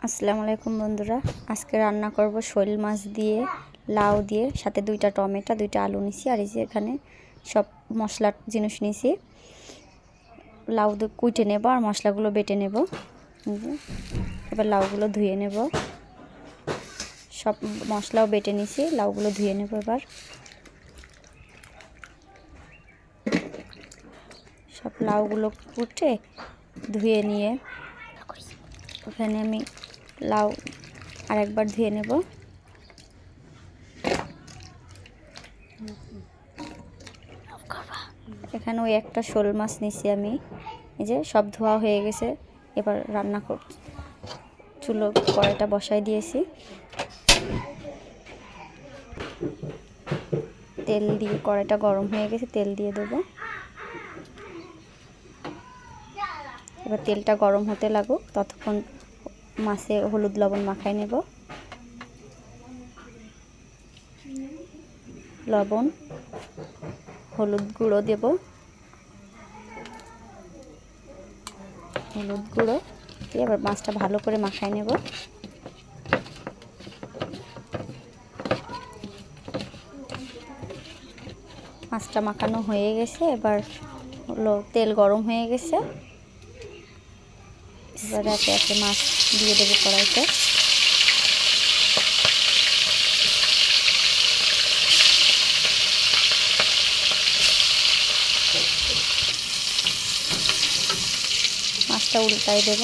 আসসালামু আলাইকুম বন্ধুরা, আজকে রান্না করব শোল মাছ দিয়ে, লাউ দিয়ে, সাথে 2টা টমেটো, 2টা আলু নিছি। আর এই যে এখানে সব মশলার জিনিস নিছি। লাউ কুইটে নেব আর মশলাগুলো বেটে নেব। এবার লাউগুলো ধুয়ে নেব। সব মশলাও বেটে নিছি, লাউগুলো ধুয়ে নেব। এবার সব লাউগুলো কুটে ধুয়ে নিয়ে ওখানে আমি লাউ আরেকবার ধুয়ে নেব। এখানে ওই একটা শোল মাছ নিছি আমি। এই যে সব ধোয়া হয়ে গেছে। এবার রান্না চুলো কড়াইটা বসাই দিয়েছি। তেল দিয়ে কড়াইটা গরম হয়ে গেছে, তেল দিয়ে দেবো। এবার তেলটা গরম হতে লাগুক, ততক্ষণ মাছে হলুদ লবণ মাখাই নেব। লবণ, হলুদ গুঁড়ো দেব। হলুদ গুঁড়ো দিয়ে এবার মাছটা ভালো করে মাখাই নেব। মাছটা মাখানো হয়ে গেছে। এবার হলো তেল গরম হয়ে গেছে। এবার একে একে মাছ দিয়ে দেবো কড়াইতে। মাছটা উল্টাই দেব।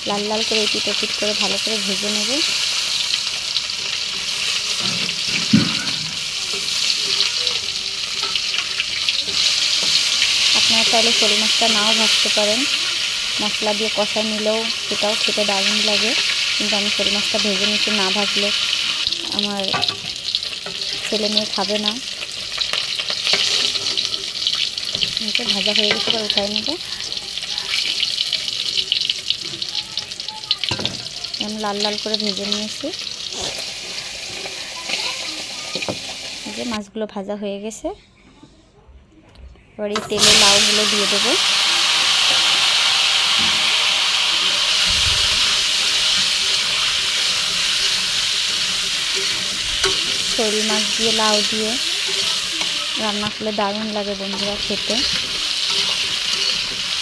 লাল লাল করে পিট পিট করে ভালো করে ভেজে নেব। আপনারা চাইলে শোল মাছটা নাও ভাজতে পারেন, মশলা দিয়ে কষায় নিলেও সেটাও খেতে দারুণ লাগে। কিন্তু আমি শোল মাছটা ভেজে নিচ্ছি, না ভাজলে আমার ছেলে মেয়ে খাবে না। ভাজা হয়ে গেছে, এবার উঠাই নেব। আমি লাল লাল করে ভেজে নিয়েছি। এই যে মাছগুলো ভাজা হয়ে গেছে। এবার এই তেলে লাউগুলো দিয়ে দেবো। শোল মাছ দিয়ে লাউ দিয়ে রান্না করলে দারুণ লাগে বন্ধুরা খেতে।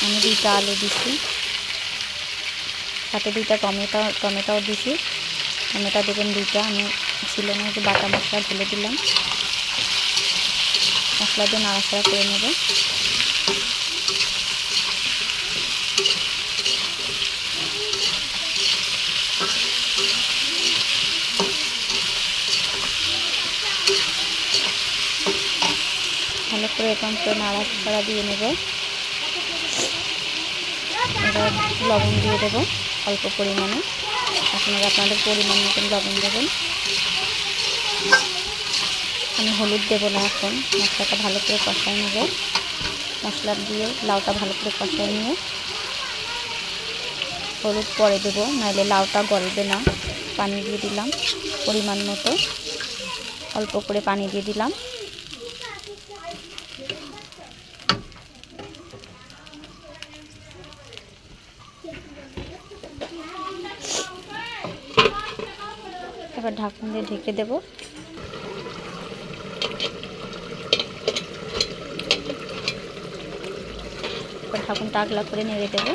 আমি 2টা আলু দিছি, সাথে 2টা টমেটোও দিছি। টমেটো দেবেন 2টা, আমি ছিল না, যে বাটা মশলা ঢেলে দিলাম। মশলা দিয়ে নাড়াচাড়া করে নেব। ভালো করে এরকম করে নাড়াচাড়া দিয়ে নেব। এবার লবণ দিয়ে দেবো অল্প পরিমাণে। আপনারা আপনাদের পরিমাণ মতন লবণ দেবেন। আমি হলুদ দেবো না এখন। মশলাটা ভালো করে কষাই নেব। মশলা দিয়ে লাউটা ভালো করে কষাই নিয়ে হলুদ পরে দেবো, নাহলে লাউটা গলবে না। পানি দিয়ে দিলাম পরিমাণ মতো, অল্প করে পানি দিয়ে দিলাম। এবার ঢাকন দিয়ে ঢেকে দেব। এবার ঢাকনটা আগলা করে নেড়ে দেব।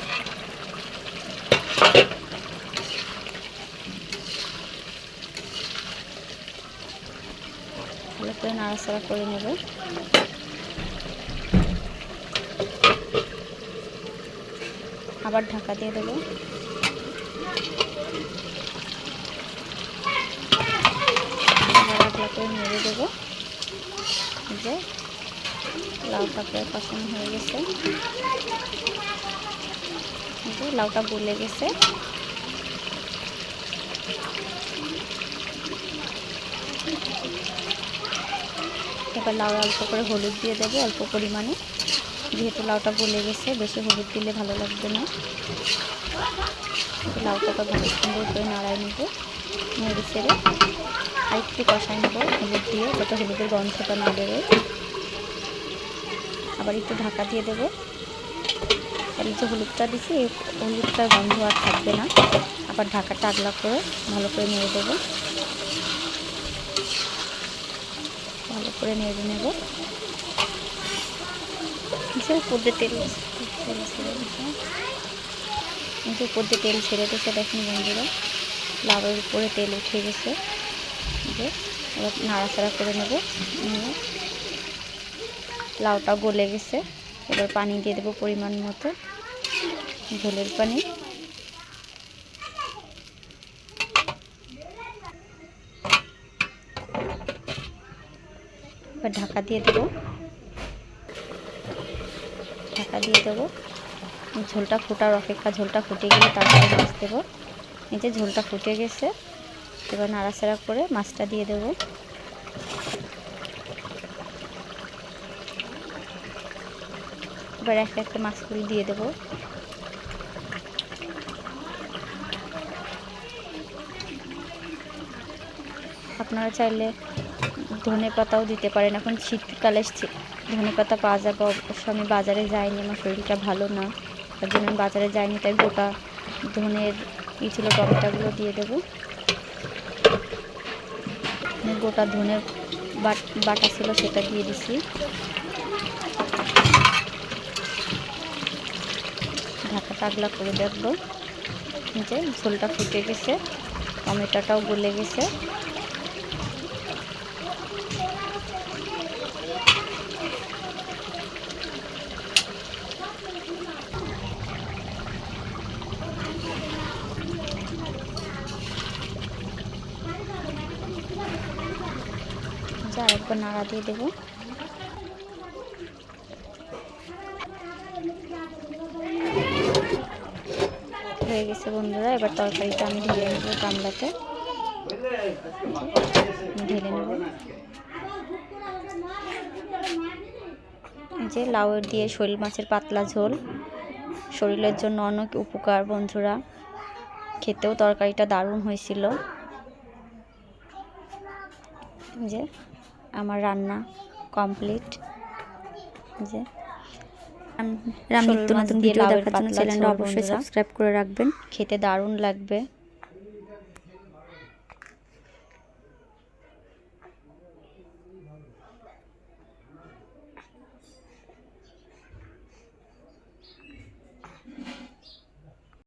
ভালো করে নাড়াচাড়া করে নেব। আবার ঢাকা দিয়ে দেবো। আগলা করে নেড়ে দেবো। যে লাউটা প্রায় কষানো হয়ে গেছে। লাউটা গলে গেছে। এবার লাউ অল্প করে হলুদ দিয়ে দেবো, অল্প পরিমাণে, যেহেতু লাউটা গলে গেছে, বেশি হলুদ দিলে ভালো লাগবে না। লাউটাকে ভালো সুন্দর করে নাড়াই নেব। নেড়ে ছেড়ে আর একটু কষাই নেব হলুদ দিয়ে, যাতে হলুদের গন্ধটা না বেরোয়। আবার একটু ঢাকা দিয়ে দেবো। তাহলে যে হলুদটা দিছি এই হলুদটার গন্ধ আর থাকবে না। আবার ঢাকাটা আগলা করে ভালো করে নেড়ে দেবো, ভালো করে নেড়ে নেব। যে উপর দিয়ে তেল ছেড়ে দিচ্ছে, যে উপর দিয়ে তেল ছেড়ে দিচ্ছে দেখুন বন্ধুরা, লাউয়ের উপরে তেল উঠে গেছে। যে এবার নাড়াচাড়া করে নেব। লাউটা গলে গেছে, এবার পানি দিয়ে দেবো পরিমাণ মতো, ঝোলের পানি। এবার ঢাকা দিয়ে দেবো, ঢাকা দিয়ে দেবো। ঝোলটা ফোটার অপেক্ষা, ঝোলটা ফুটে গেলে তারপরে মাছ দেবো। এই যে ঝোলটা ফুটে গেছে, এবার নাড়াচাড়া করে মাছটা দিয়ে দেবো। এবার একটা একটা মাছগুলি দিয়ে দেবো। আপনারা চাইলে ধনে পাতাও দিতে পারেন, এখন শীতকালে ধনে পাতা পাওয়া যাবে। অবশ্য আমি বাজারে যাইনি, আমার শরীরটা ভালো না, তার জন্য আমি বাজারে যাইনি, তাই গোটা ধনের ছিল টমেটোগুলো দিয়ে দেবো। গোটা ধনের বাটা ছিল সেটা দিয়ে দিছি। ঢাকাটা আগলা করে দেখবো যে ঝোলটা ফুটে গেছে, টমেটোটাও গলে গেছে। আরেকবার নাড়া দিয়ে দেবো। হয়ে গেছে বন্ধুরা, এবার তরকারিটা আমি ঢেলে নেব গামলাতে, ঢেলে নেব। যে লাউ দিয়ে শোল মাছের পাতলা ঝোল, শরীরের জন্য অনেক উপকার বন্ধুরা। খেতেও তরকারিটা দারুণ হয়েছিল। যে আমার রান্না কমপ্লিট। যে নিত্য নতুন ভিডিও দেখার জন্য চ্যানেলটা অবশ্যই সাবস্ক্রাইব করে রাখবেন। খেতে দারুণ লাগবে।